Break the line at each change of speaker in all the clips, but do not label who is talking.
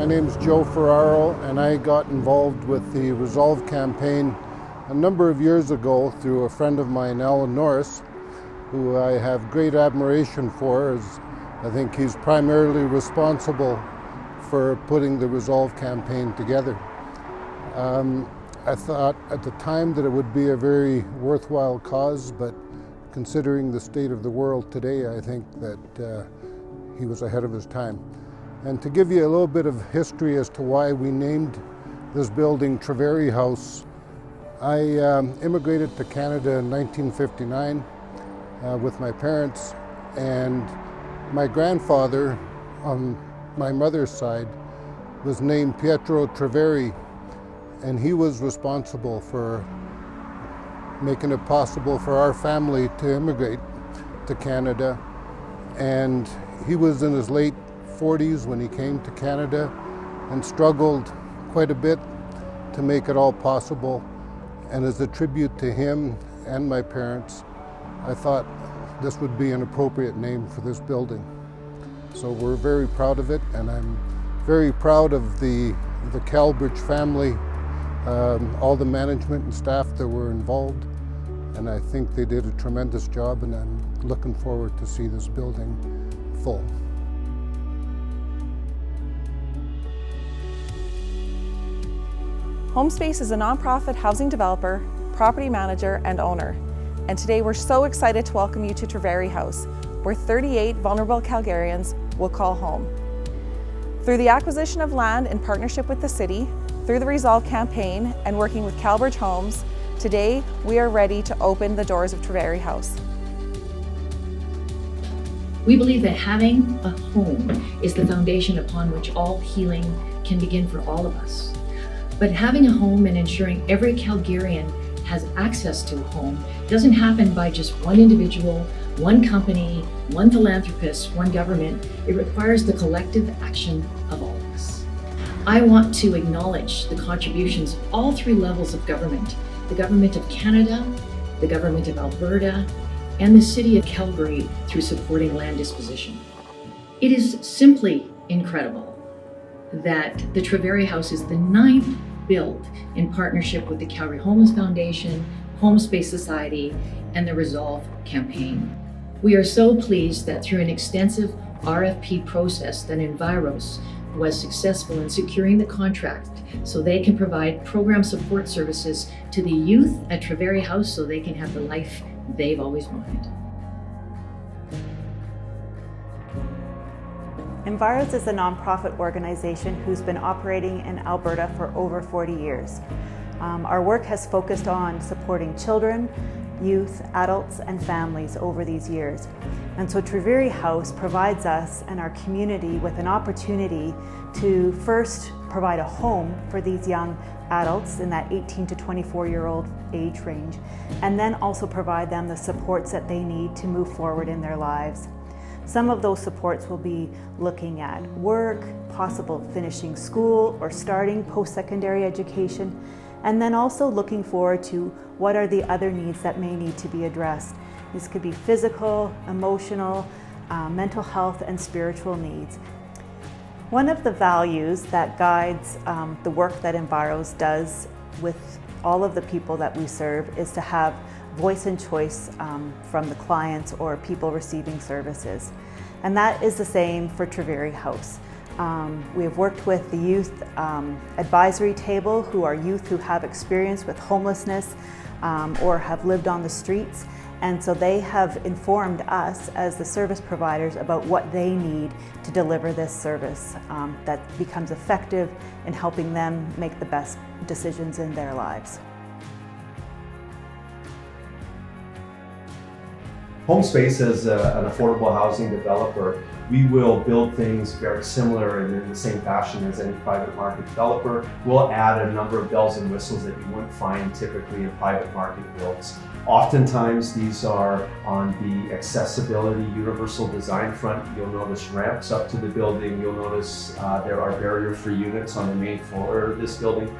My name is Joe Ferraro, and I got involved with the Resolve campaign a number of years ago through a friend of mine, Alan Norris, who I have great admiration for, as I think he's primarily responsible for putting the Resolve campaign together. I thought at the time that it would be a very worthwhile cause, but considering the state of the world today, I think that he was ahead of his time. And to give you a little bit of history as to why we named this building Triveri House, I immigrated to Canada in 1959 with my parents, and my grandfather on my mother's side was named Pietro Triveri, and he was responsible for making it possible for our family to immigrate to Canada. And he was in his late 40s when he came to Canada and struggled quite a bit to make it all possible. And as a tribute to him and my parents, I thought this would be an appropriate name for this building. So we're very proud of it, and I'm very proud of the Calbridge family, all the management and staff that were involved, and I think they did a tremendous job, and I'm looking forward to see this building full.
HomeSpace is a nonprofit housing developer, property manager, and owner. And today we're so excited to welcome you to Triveri House, where 38 vulnerable Calgarians will call home. Through the acquisition of land in partnership with the city, through the Resolve campaign, and working with Calbridge Homes, today we are ready to open the doors of Triveri House.
We believe that having a home is the foundation upon which all healing can begin for all of us. But having a home and ensuring every Calgarian has access to a home doesn't happen by just one individual, one company, one philanthropist, one government. It requires the collective action of all of us. I want to acknowledge the contributions of all three levels of government: the Government of Canada, the Government of Alberta, and the City of Calgary through supporting land disposition. It is simply incredible that the Triveri House is the 9th built in partnership with the Calgary Homeless Foundation, HomeSpace Society, and the Resolve campaign. We are so pleased that through an extensive RFP process that Enviros was successful in securing the contract so they can provide program support services to the youth at Triveri House so they can have the life they've always wanted.
Enviros is a nonprofit organization who's been operating in Alberta for over 40 years. Our work has focused on supporting children, youth, adults, and families over these years. And so Triveri House provides us and our community with an opportunity to first provide a home for these young adults in that 18 to 24-year-old age range, and then also provide them the supports that they need to move forward in their lives. Some of those supports will be looking at work, possible finishing school or starting post-secondary education, and then also looking forward to what are the other needs that may need to be addressed. These could be physical, emotional, mental health, and spiritual needs. One of the values that guides the work that Enviros does with all of the people that we serve is to have voice and choice from the clients or people receiving services. And that is the same for Triveri House. We have worked with the Youth Advisory Table, who are youth who have experience with homelessness or have lived on the streets. And so they have informed us as the service providers about what they need to deliver this service that becomes effective in helping them make the best decisions in their lives.
HomeSpace, as an affordable housing developer, we will build things very similar and in the same fashion as any private market developer. We'll add a number of bells and whistles that you wouldn't find typically in private market builds. Oftentimes these are on the accessibility universal design front. You'll notice ramps up to the building. You'll notice there are barrier-free units on the main floor of this building.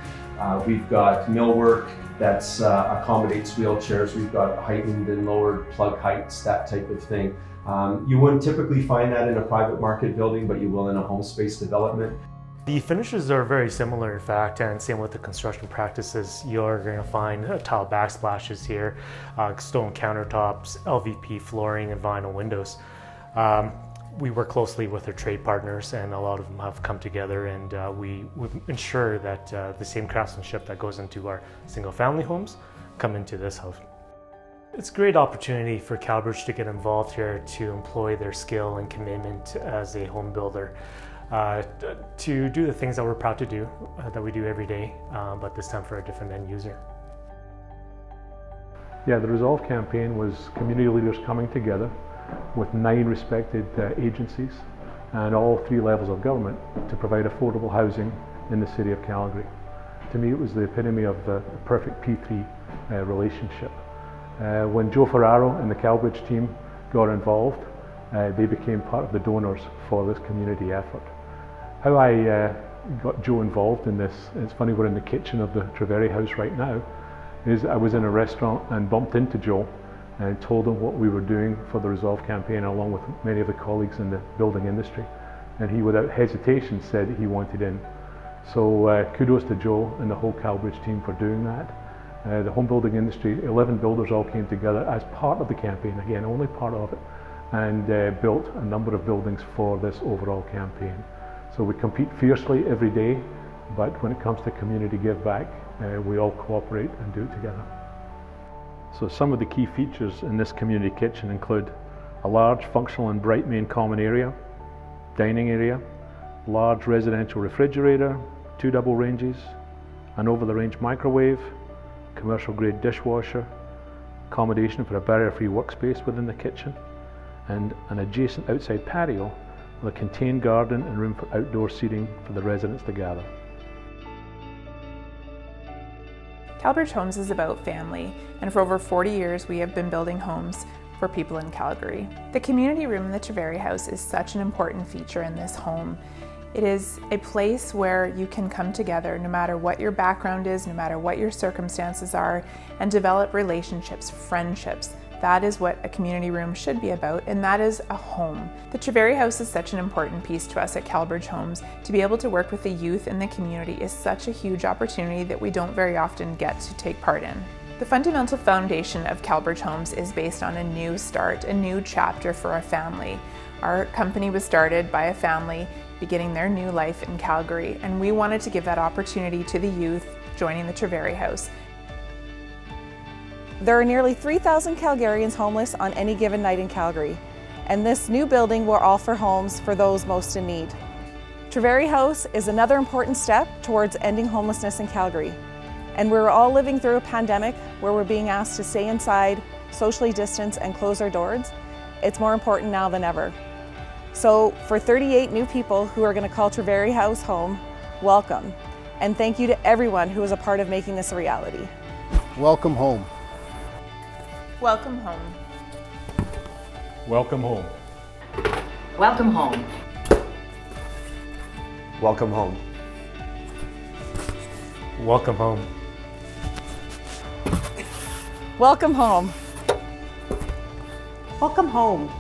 We've got millwork that accommodates wheelchairs. We've got heightened and lowered plug heights, that type of thing. You wouldn't typically find that in a private market building, but you will in a HomeSpace development.
The finishes are very similar, in fact, and same with the construction practices. You're going to find tile backsplashes here, stone countertops, LVP flooring, and vinyl windows. We work closely with our trade partners, and a lot of them have come together, and we ensure that the same craftsmanship that goes into our single-family homes come into this house. It's a great opportunity for Calbridge to get involved here, to employ their skill and commitment as a home builder. To do the things that we're proud to do, that we do every day, but this time for a different end user.
Yeah, the Resolve campaign was community leaders coming together with 9 respected agencies and all 3 levels of government to provide affordable housing in the city of Calgary. To me, it was the epitome of the perfect P3 relationship. When Joe Ferraro and the Calbridge team got involved, they became part of the donors for this community effort. How I got Joe involved in this, it's funny, we're in the kitchen of the Triveri House right now, is I was in a restaurant and bumped into Joe and told him what we were doing for the Resolve campaign along with many of the colleagues in the building industry. And he, without hesitation, said he wanted in. So kudos to Joe and the whole Calbridge team for doing that. The home building industry, 11 builders all came together as part of the campaign, again, only part of it, and built a number of buildings for this overall campaign. So we compete fiercely every day, but when it comes to community give back, we all cooperate and do it together. So some of the key features in this community kitchen include a large, functional and bright main common area, dining area, large residential refrigerator, 2 double ranges, an over-the-range microwave, commercial grade dishwasher, accommodation for a barrier-free workspace within the kitchen, and an adjacent outside patio with a contained garden and room for outdoor seating for the residents to gather.
Calbridge Homes is about family, and for over 40 years we have been building homes for people in Calgary. The community room in the Triveri House is such an important feature in this home. It is a place where you can come together no matter what your background is, no matter what your circumstances are, and develop relationships, friendships. That is what a community room should be about, and that is a home. The Triveri House is such an important piece to us at Calbridge Homes. To be able to work with the youth in the community is such a huge opportunity that we don't very often get to take part in. The fundamental foundation of Calbridge Homes is based on a new start, a new chapter for a family. Our company was started by a family beginning their new life in Calgary, and we wanted to give that opportunity to the youth joining the Triveri House. There are nearly 3,000 Calgarians homeless on any given night in Calgary, and this new building will offer homes for those most in need. Triveri House is another important step towards ending homelessness in Calgary, and we're all living through a pandemic where we're being asked to stay inside, socially distance, and close our doors. It's more important now than ever. So for 38 new people who are going to call Triveri House home, welcome, and thank you to everyone who was a part of making this a reality.
Welcome home.
Welcome home.
Welcome home.
Welcome home.
Welcome home.
Welcome home.
Welcome home.
Welcome home.